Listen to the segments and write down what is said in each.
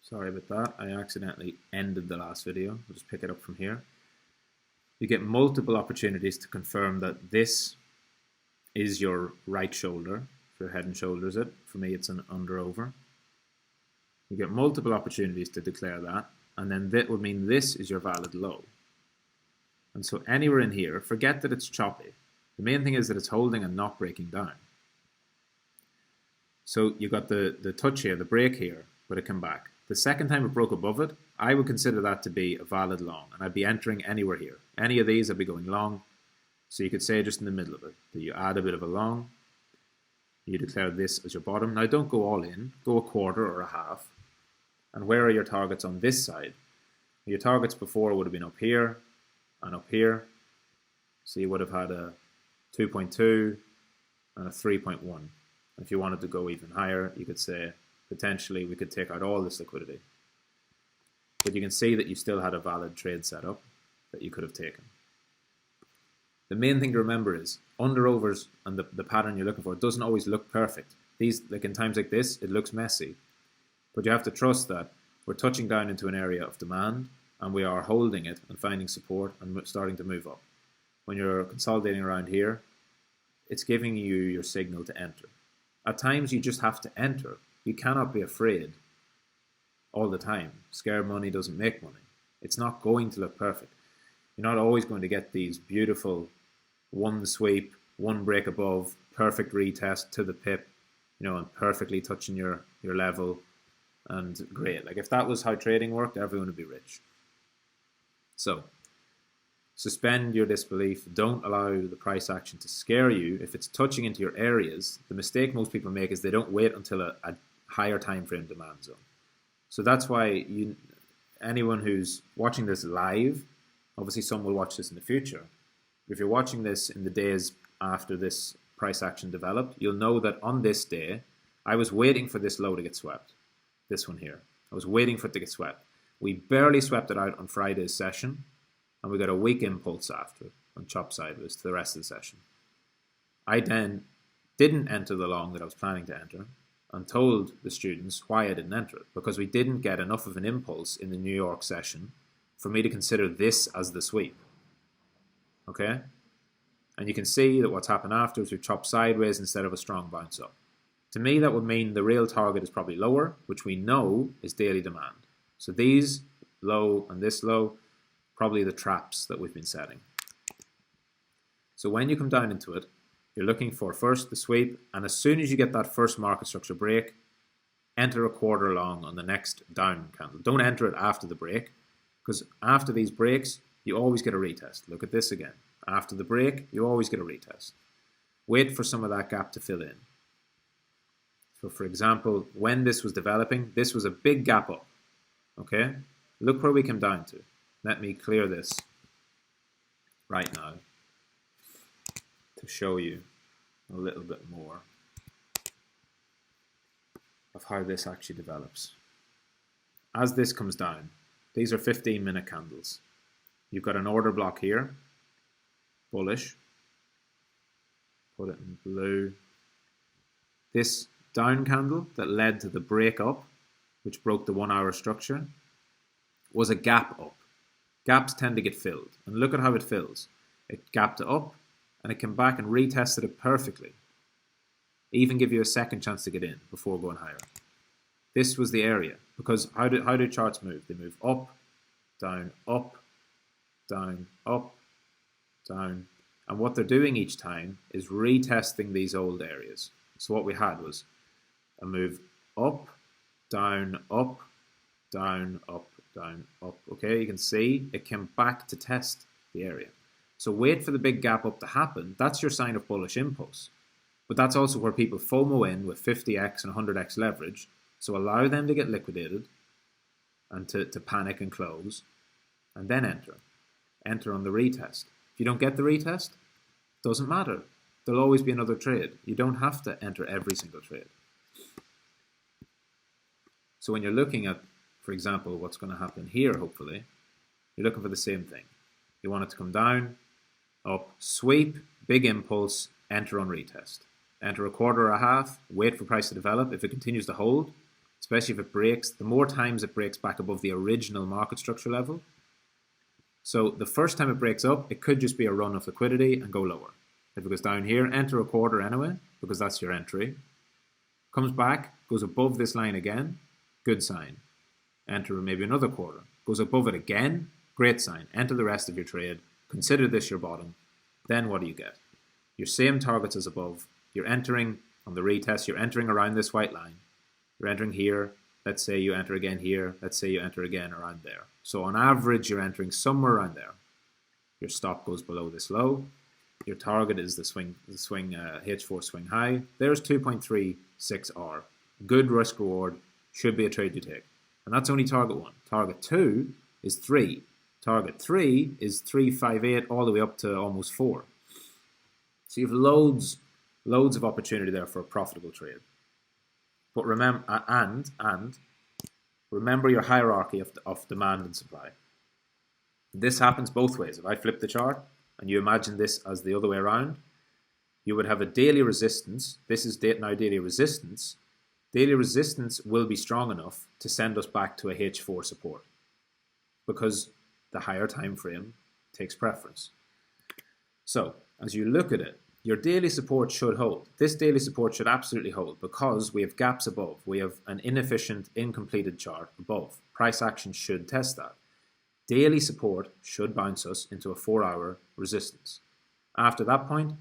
Sorry about that. I accidentally ended the last video. I'll just pick it up from here. You get multiple opportunities to confirm that this is your right shoulder. If your head and shoulders it, for me it's an under-over. You get multiple opportunities to declare that, and then that would mean this is your valid low. And so anywhere in here, forget that it's choppy. The main thing is that it's holding and not breaking down. So you got the touch here, the break here, but it came back. The second time it broke above it, I would consider that to be a valid long, and I'd be entering anywhere here. Any of these, I'd be going long. So you could say just in the middle of it, that you add a bit of a long, you declare this as your bottom. Now don't go all in, go a quarter or a half. And where are your targets on this side? Your targets before would have been up here and up here. So you would have had a 2.2 and a 3.1. If you wanted to go even higher, you could say potentially we could take out all this liquidity. But you can see that you still had a valid trade setup that you could have taken. The main thing to remember is under-overs and the pattern you're looking for doesn't always look perfect. These, like in times like this, it looks messy. But you have to trust that we're touching down into an area of demand and we are holding it and finding support and starting to move up. When you're consolidating around here, it's giving you your signal to enter. At times you just have to enter. You cannot be afraid all the time. Scared money doesn't make money. It's not going to look perfect. You're not always going to get these beautiful one sweep, one break above, perfect retest to the pip, and perfectly touching your level and great. Like if that was how trading worked, everyone would be rich. So suspend your disbelief. Don't allow the price action to scare you. If it's touching into your areas, the mistake most people make is they don't wait until a higher time frame demand zone. So that's why anyone who's watching this live, obviously some will watch this in the future. If you're watching this in the days after this price action developed, you'll know that on this day, I was waiting for this low to get swept. This one here. I was waiting for it to get swept. We barely swept it out on Friday's session, and we got a weak impulse after it and chopped sideways to the rest of the session. I then didn't enter the long that I was planning to enter and told the students why I didn't enter it, because we didn't get enough of an impulse in the New York session for me to consider this as the sweep. Okay? And you can see that what's happened after is we chopped sideways instead of a strong bounce up. To me, that would mean the real target is probably lower, which we know is daily demand. So these low and this low, probably the traps that we've been setting. So when you come down into it, you're looking for first the sweep, and as soon as you get that first market structure break, enter a quarter long on the next down candle. Don't enter it after the break, because after these breaks, you always get a retest. Look at this again. After the break, you always get a retest. Wait for some of that gap to fill in. So for example, when this was developing, this was a big gap up. Okay? Look where we came down to. Let me clear this right now to show you a little bit more of how this actually develops. As this comes down, these are 15-minute candles. You've got an order block here, bullish. Put it in blue. This down candle that led to the break up, which broke the 1 hour structure, was a gap up. Gaps tend to get filled, and look at how it fills. It gapped it up, and it came back and retested it perfectly. Even give you a second chance to get in before going higher. This was the area, because how do charts move? They move up, down, up, down, up, down. And what they're doing each time is retesting these old areas. So what we had was a move up, down, up, down, up, down, up. Okay, you can see it came back to test the area. So wait for the big gap up to happen. That's your sign of bullish impulse. But that's also where people FOMO in with 50x and 100x leverage. So allow them to get liquidated and to panic and close, and then enter. Enter on the retest. If you don't get the retest, doesn't matter. There'll always be another trade. You don't have to enter every single trade. So when you're looking at, for example, what's going to happen here, hopefully, you're looking for the same thing. You want it to come down, up, sweep, big impulse, enter on retest. Enter a quarter or a half, wait for price to develop. If it continues to hold, especially if it breaks. The more times it breaks back above the original market structure level. So the first time it breaks up, it could just be a run of liquidity and go lower. If it goes down here, enter a quarter anyway, because that's your entry. Comes back, goes above this line again, good sign. Enter maybe another quarter. Goes above it again, great sign. Enter the rest of your trade. Consider this your bottom. Then what do you get? Your same targets as above. You're entering on the retest, you're entering around this white line. You're entering here. Let's say you enter again here. Let's say you enter again around there. So on average, you're entering somewhere around there. Your stop goes below this low. Your target is the swing H4 swing high. There's 2.36R. Good risk reward. Should be a trade you take. And that's only target 1. Target 2 is 3. Target 3 is 358 all the way up to almost 4. So you have loads of opportunity there for a profitable trade. But remember, remember your hierarchy of demand and supply. This happens both ways. If I flip the chart and you imagine this as the other way around, you would have a daily resistance. This is now daily resistance. Daily resistance will be strong enough to send us back to a H4 support because the higher time frame takes preference. So as you look at it, your daily support should hold. This daily support should absolutely hold because we have gaps above. We have an inefficient, incompleted chart above. Price action should test that. Daily support should bounce us into a 4-hour resistance. After that point,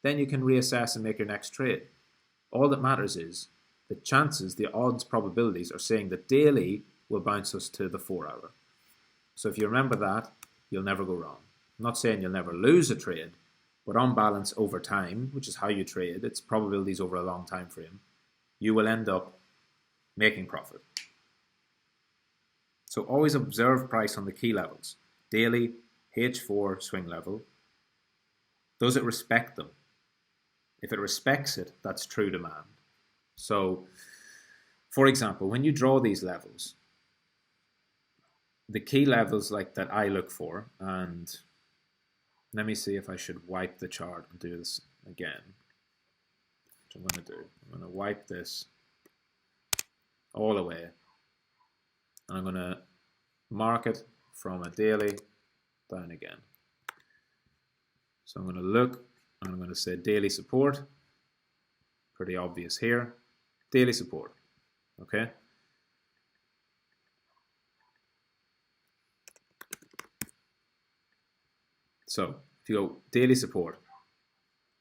then you can reassess and make your next trade. All that matters is the chances, the odds, probabilities are saying that daily will bounce us to the 4-hour. So if you remember that, you'll never go wrong. I'm not saying you'll never lose a trade, but on balance over time, which is how you trade, it's probabilities over a long time frame, you will end up making profit. So always observe price on the key levels. Daily, H4 swing level. Does it respect them? If it respects it, that's true demand. So, for example, when you draw these levels, the key levels like that I look for, and let me see if I should wipe the chart and do this again. Which I'm going to do. I'm going to wipe this all away. And I'm going to mark it from a daily down again. So I'm going to look and I'm going to say daily support. Pretty obvious here. Daily support. Okay. So if you go daily support,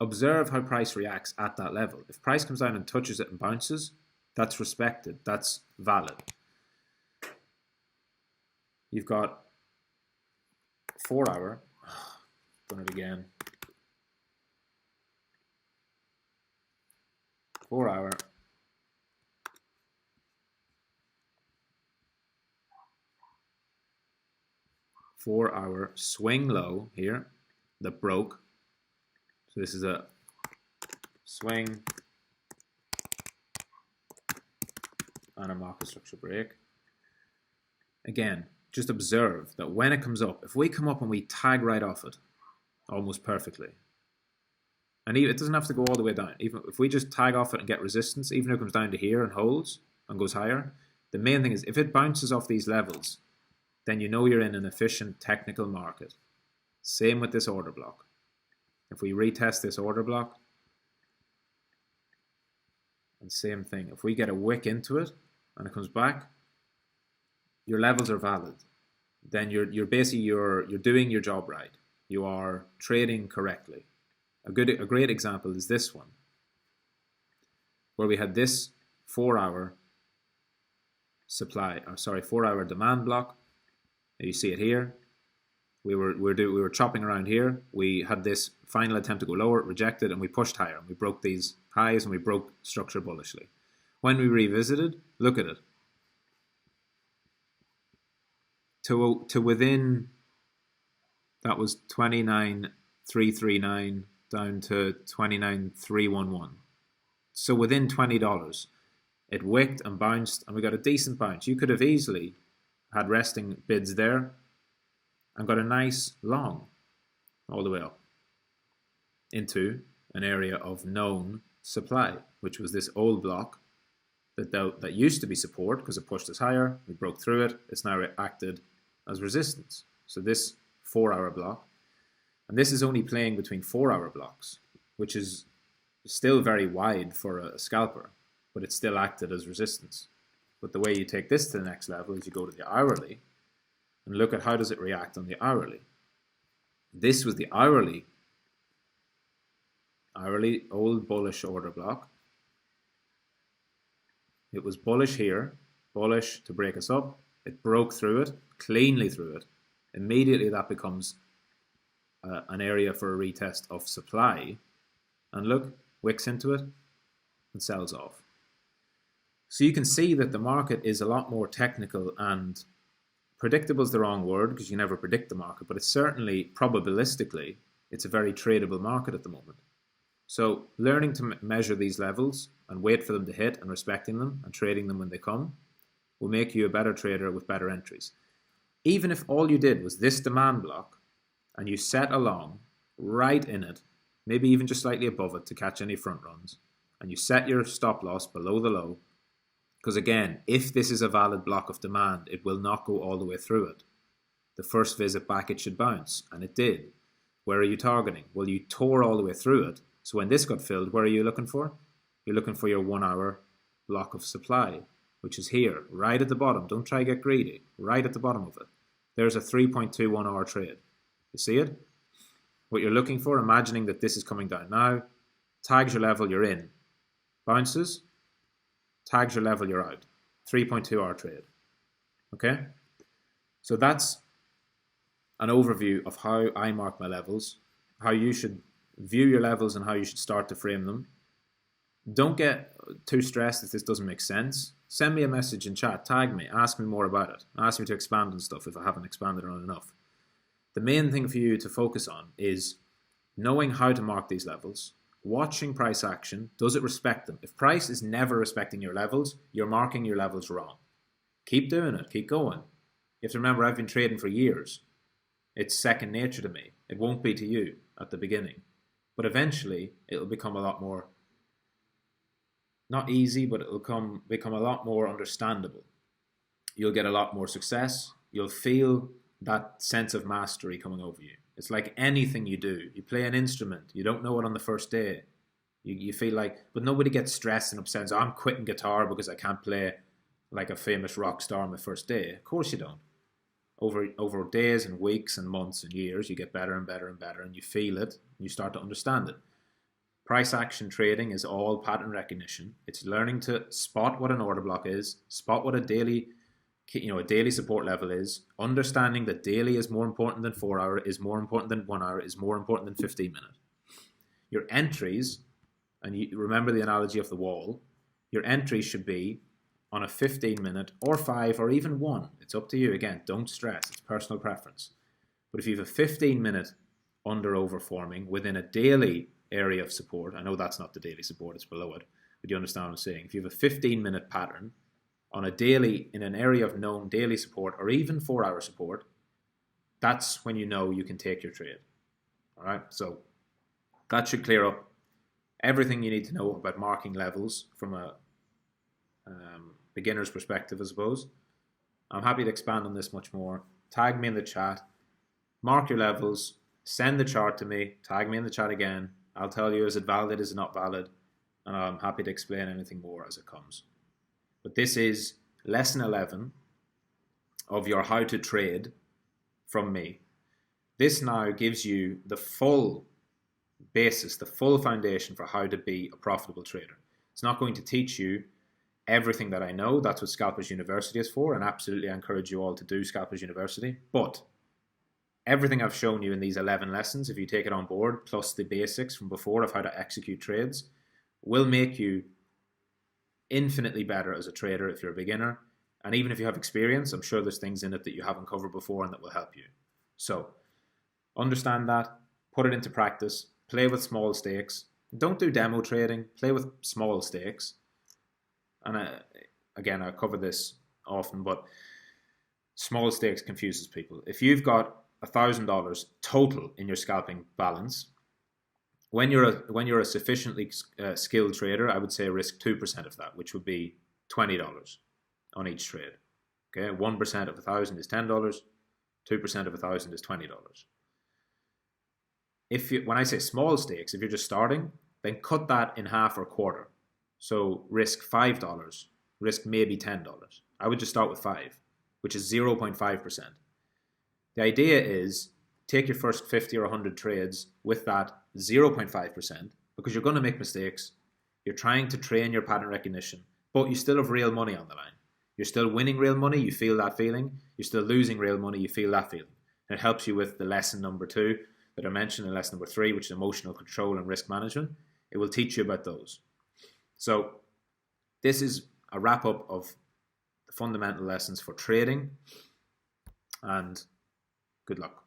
observe how price reacts at that level. If price comes down and touches it and bounces, that's respected. That's valid. You've got 4-hour. Done it again. 4-hour. 4-hour swing low here that broke. So this is a swing and a market structure break. Again, just observe that when it comes up, if we come up and we tag right off it almost perfectly, and it doesn't have to go all the way down, even if we just tag off it and get resistance, even if it comes down to here and holds and goes higher, the main thing is if it bounces off these levels, then you know you're in an efficient technical market. Same with this order block. If we retest this order block, and same thing, if we get a wick into it and it comes back, your levels are valid. Then you're basically you're doing your job right. You are trading correctly. A great example is this one, where we had this 4-hour supply, or sorry, 4-hour demand block. You see it here. We were chopping around here. We had this final attempt to go lower, rejected, and we pushed higher. And we broke these highs and we broke structure bullishly. When we revisited, look at it. To within, that was 29,339 down to 29,311. So within $20, it wicked and bounced, and we got a decent bounce. You could have easily had resting bids there and got a nice long all the way up into an area of known supply, which was this old block that used to be support because it pushed us higher. We broke through it. It's now acted as resistance. So this 4-hour block, and this is only playing between 4-hour blocks, which is still very wide for a scalper, but it's still acted as resistance. But the way you take this to the next level is you go to the hourly and look at how does it react on the hourly. This was the hourly old bullish order block. It was bullish here, bullish to break us up. It broke through it, cleanly through it. Immediately that becomes an area for a retest of supply. And look, wicks into it and sells off. So you can see that the market is a lot more technical, and predictable is the wrong word because you never predict the market, but it's certainly probabilistically, it's a very tradable market at the moment. So learning to measure these levels and wait for them to hit and respecting them and trading them when they come will make you a better trader with better entries. Even if all you did was this demand block and you set along right in it, maybe even just slightly above it to catch any front runs, and you set your stop loss below the low, because again, if this is a valid block of demand, it will not go all the way through it. The first visit back it should bounce, and it did. Where are you targeting? Well, you tore all the way through it. So when this got filled, where are you looking for? You're looking for your 1-hour block of supply, which is here, right at the bottom. Don't try to get greedy. Right at the bottom of it. There's a 3.21 hour trade. You see it? What you're looking for, imagining that this is coming down now, tags your level, you're in. Bounces, tags your level, you're out. 3.2 hour trade. Okay? So that's an overview of how I mark my levels, how you should view your levels and how you should start to frame them. Don't get too stressed if this doesn't make sense. Send me a message in chat, tag me, ask me more about it. Ask me to expand on stuff if I haven't expanded on enough. The main thing for you to focus on is knowing how to mark these levels, watching price action. Does it respect them? If price is never respecting your levels, you're marking your levels wrong. Keep doing it. Keep going. You have to remember, I've been trading for years. It's second nature to me. It won't be to you at the beginning. But eventually, it'll become a lot more, not easy, but it'll become a lot more understandable. You'll get a lot more success. You'll feel that sense of mastery coming over you. It's like anything you do. You play an instrument. You don't know it on the first day. You feel like, but nobody gets stressed and upset. So I'm quitting guitar because I can't play like a famous rock star on the first day. Of course you don't. Over days and weeks and months and years, you get better and better and better, and you feel it, and you start to understand it. Price action trading is all pattern recognition. It's learning to spot what an order block is, spot what a daily support level is, understanding that daily is more important than 4 hour, is more important than 1 hour, is more important than 15 minute. Your entries, and you remember the analogy of the wall, your entries should be on a 15 minute or 5 or even 1. It's up to you. Again, don't stress. It's personal preference. But if you have a 15 minute under overforming within a daily area of support, I know that's not the daily support, it's below it, but you understand what I'm saying. If you have a 15 minute pattern on a daily, in an area of known daily support or even 4 hour support, that's when you know you can take your trade. All right. So that should clear up everything you need to know about marking levels from a beginner's perspective, I suppose. I'm happy to expand on this much more. Tag me in the chat, mark your levels, send the chart to me, tag me in the chat again. I'll tell you, is it valid, is it not valid? And I'm happy to explain anything more as it comes. But this is lesson 11 of your how to trade from me. This now gives you the full basis, the full foundation for how to be a profitable trader. It's not going to teach you everything that I know. That's what Scalpers University is for, and absolutely I encourage you all to do Scalpers University. But everything I've shown you in these 11 lessons, if you take it on board, plus the basics from before of how to execute trades, will make you infinitely better as a trader if you're a beginner. And even if you have experience, I'm sure there's things in it that you haven't covered before and that will help you. So understand that, put it into practice, play with small stakes. Don't do demo trading, play with small stakes. And again, I cover this often, but small stakes confuses people. If you've got $1,000 total in your scalping balance, when you're a sufficiently skilled trader, I would say risk 2% of that, which would be $20 on each trade. Okay, 1% of 1,000 is $10. 2% of 1,000 is $20. When I say small stakes, if you're just starting, then cut that in half or a quarter. So risk $5, risk maybe $10. I would just start with 5, which is 0.5%. The idea is take your first 50 or 100 trades with that 0.5% because you're going to make mistakes. You're trying to train your pattern recognition, but you still have real money on the line. You're still winning real money, you feel that feeling. You're still losing real money, you feel that feeling. And it helps you with the lesson number 2 that I mentioned in lesson number 3, which is emotional control and risk management. It will teach you about those. So this is a wrap up of the fundamental lessons for trading, and good luck.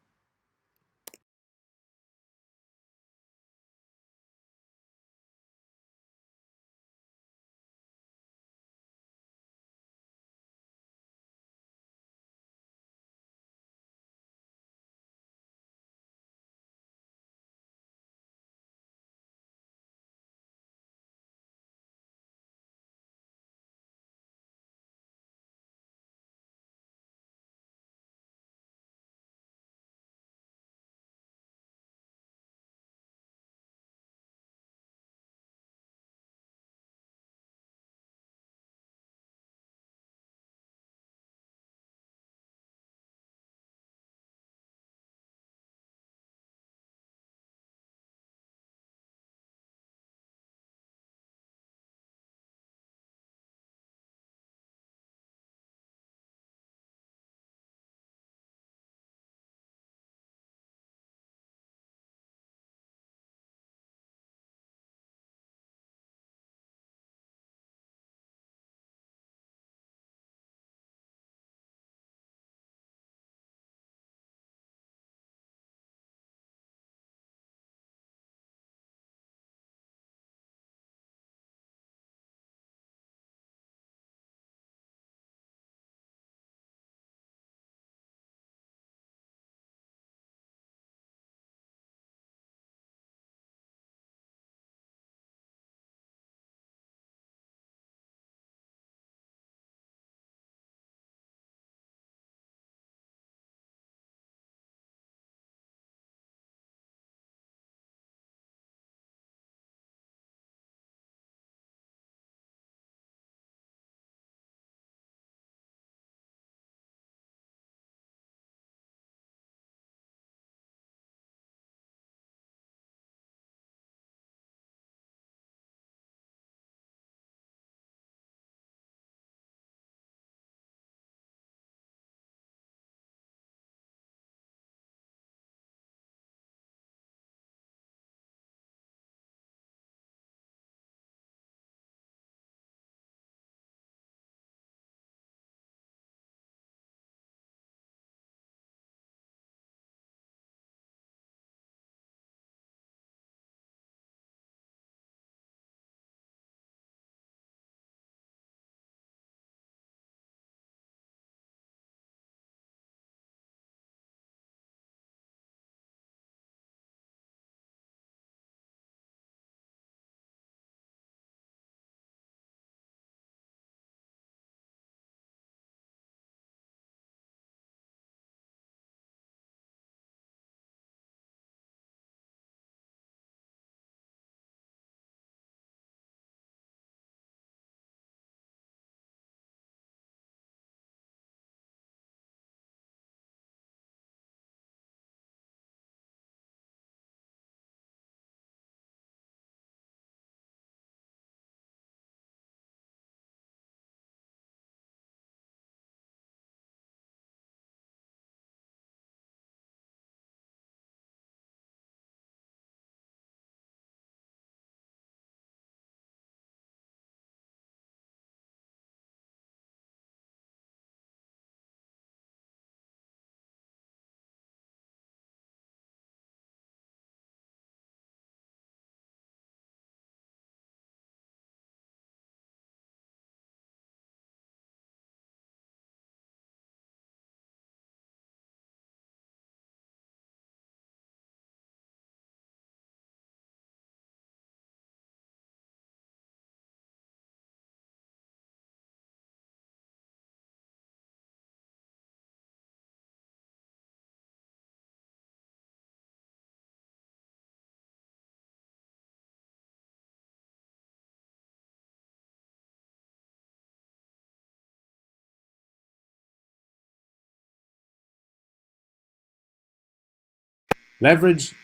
Leverage,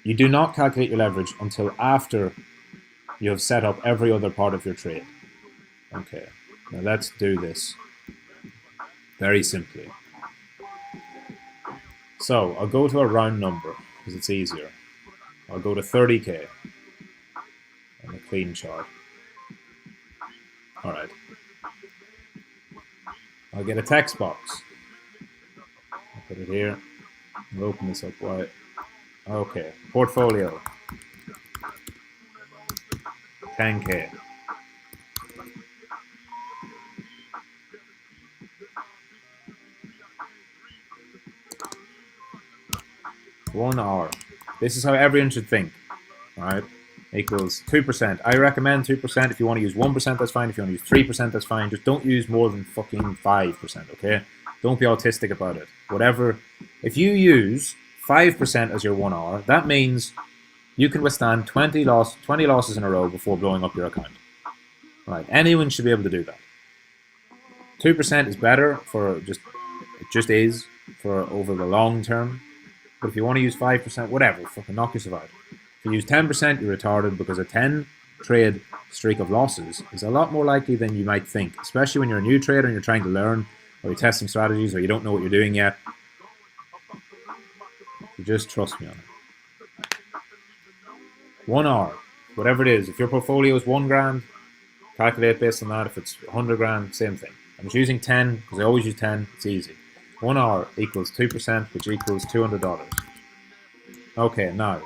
you do not calculate your leverage until after you have set up every other part of your trade. Okay, now let's do this very simply. So I'll go to a round number because it's easier. I'll go to 30k on the clean chart. Alright. I'll get a text box. I'll put it here. I'll open this up wide. Okay, portfolio. 10k. One hour. This is how everyone should think. Alright? Equals 2%. I recommend 2%. If you want to use 1%, that's fine. If you want to use 3%, that's fine. Just don't use more than fucking 5%, okay? Don't be autistic about it. Whatever. If you use 5% as your 1 hour, that means you can withstand 20 losses in a row before blowing up your account. Right? Anyone should be able to do that. 2% is better for it just is for over the long term. But if you want to use 5%, whatever, fucking knock yourself out. If you use 10%, you're retarded, because a 10 trade streak of losses is a lot more likely than you might think, especially when you're a new trader and you're trying to learn, or you're testing strategies, or you don't know what you're doing yet. You just trust me on it. 1 hour, whatever it is. If your portfolio is 1 grand, calculate based on that. If it's 100 grand, same thing. I'm just using 10 because I always use 10. It's easy. 1 hour equals 2%, which equals $200. Okay, now,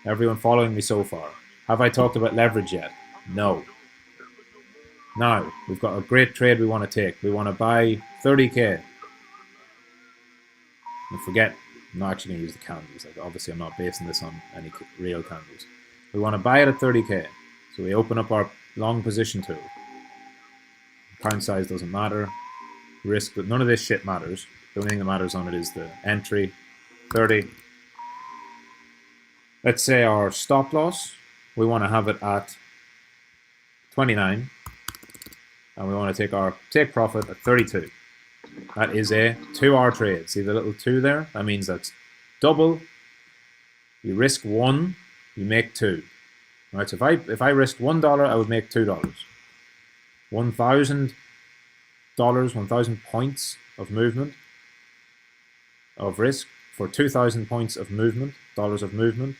everyone following me so far, have I talked about leverage yet? No. Now, we've got a great trade we want to take. We want to buy 30k. And forget, I'm not actually going to use the candles. Like, obviously, I'm not basing this on any real candles. We want to buy it at 30k. So we open up our long position tool. Account size doesn't matter. Risk, but none of this shit matters. The only thing that matters on it is the entry, 30. Let's say our stop loss, we want to have it at 29. And we want to take our take profit at 32. That is a 2-hour trade. See the little 2 there? That means that's double. You risk 1, you make 2. Right? So if I risked $1, I would make $2. $1,000, 1,000 points of movement of risk for 2,000 points of movement, dollars of movement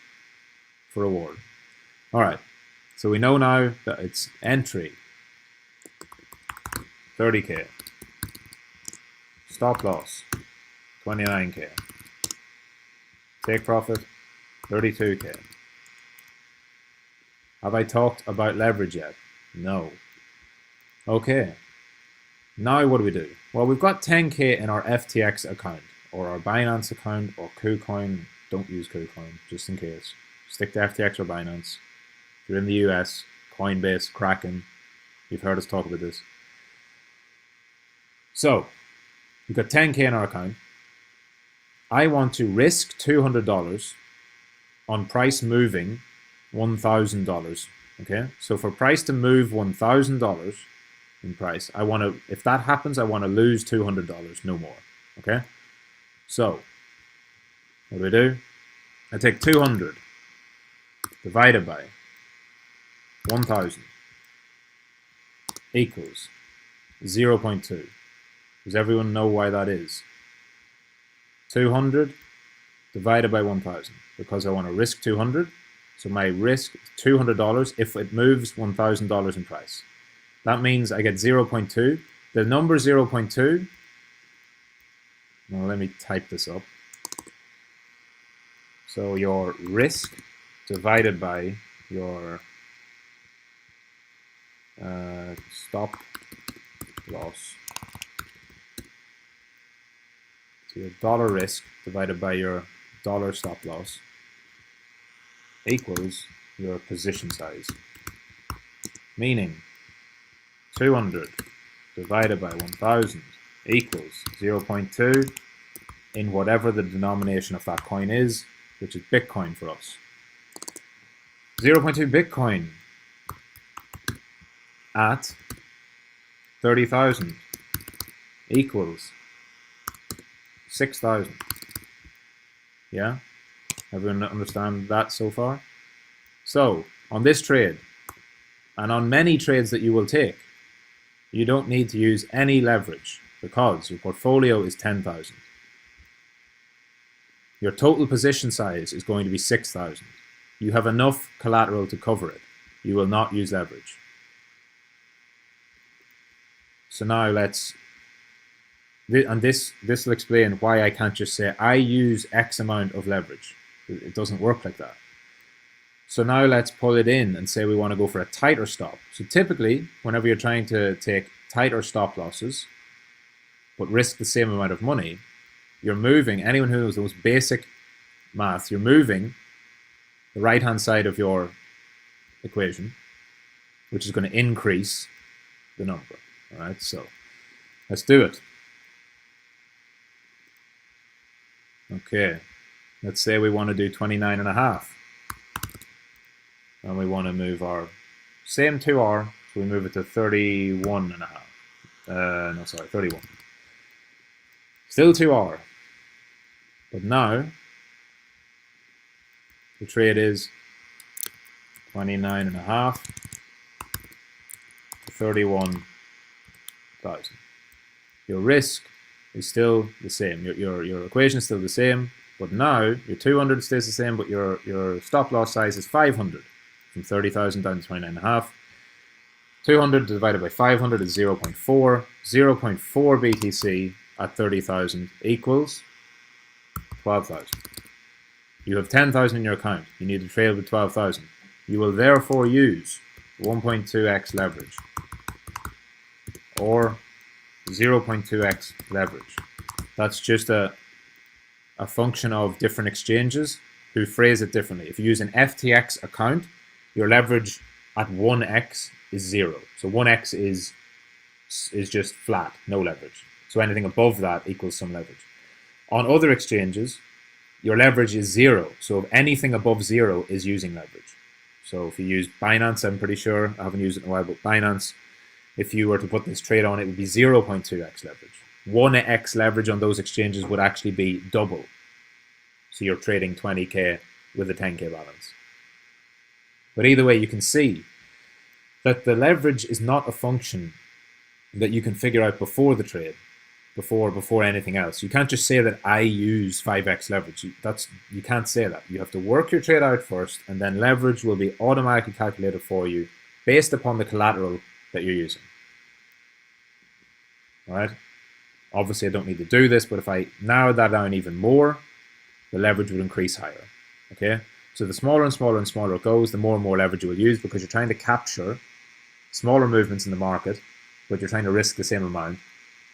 for reward. All right. So we know now that it's entry 30k, stop loss 29k, take profit 32k. Have I talked about leverage yet? No. Okay. Now what do? Well, we've got 10k in our FTX account, or our Binance account, or KuCoin. Don't use KuCoin, just in case. Stick to FTX or Binance. If you're in the US, Coinbase, Kraken, you've heard us talk about this. So, we've got 10k in our account. I want to risk $200 on price moving $1,000. Okay, so for price to move $1,000 in price, I want to, if that happens, I want to lose $200, no more. Okay, so what do? I take 200 divided by 1,000 equals 0.2. Does everyone know why that is? 200 divided by 1,000, because I want to risk 200. So my risk is $200 if it moves $1,000 in price. That means I get 0.2. The number 0.2, well, let me type this up. So your risk divided by your stop loss. So your dollar risk divided by your dollar stop loss equals your position size. Meaning 200 divided by 1,000 equals 0.2 in whatever the denomination of that coin is, which is Bitcoin for us. 0.2 Bitcoin at 30,000 equals 6,000. Yeah? Everyone understand that so far? So, on this trade, and on many trades that you will take, you don't need to use any leverage because your portfolio is 10,000. Your total position size is going to be 6,000. You have enough collateral to cover it. You will not use leverage. So now let's, and this will explain why I can't just say I use X amount of leverage. It doesn't work like that. So now let's pull it in and say we want to go for a tighter stop. So typically, whenever you're trying to take tighter stop losses, but risk the same amount of money, you're moving, anyone who knows the most basic math, you're moving the right-hand side of your equation, which is going to increase the number. All right, so let's do it. Okay, let's say we want to do 29.5. And we want to move our same 2R, so we move it to 31.5. No, sorry, 31. Still 2R. But now, the trade is 29.5 to 31,000. Your risk is still the same. Your equation is still the same, but now your 200 stays the same, but your stop loss size is 500. From 30,000 down to 29.5. 200 divided by 500 is 0.4. 0.4 BTC at 30,000 equals 12,000. You have 10,000 in your account. You need to trade with 12,000. You will therefore use 1.2x leverage or 0.2x leverage. That's just a function of different exchanges who phrase it differently. If you use an FTX account, your leverage at 1x is 0. So 1x is just flat, no leverage. So anything above that equals some leverage. On other exchanges, your leverage is 0. So if anything above 0 is using leverage. So if you use Binance, I'm pretty sure, I haven't used it in a while, but Binance, if you were to put this trade on, it would be 0.2x leverage. 1x leverage on those exchanges would actually be double. So you're trading 20K with a 10K balance. But either way, you can see that the leverage is not a function that you can figure out before the trade, before anything else. You can't just say that I use 5x leverage. You can't say that. You have to work your trade out first, and then leverage will be automatically calculated for you based upon the collateral that you're using. All right? Obviously, I don't need to do this, but if I narrow that down even more, the leverage would increase higher. Okay? So the smaller and smaller and smaller it goes, the more and more leverage you will use because you're trying to capture smaller movements in the market, but you're trying to risk the same amount,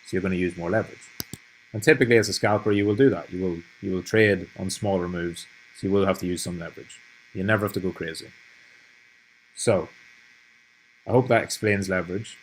so you're going to use more leverage. And typically as a scalper, you will do that. You will trade on smaller moves, so you will have to use some leverage. You never have to go crazy. So I hope that explains leverage.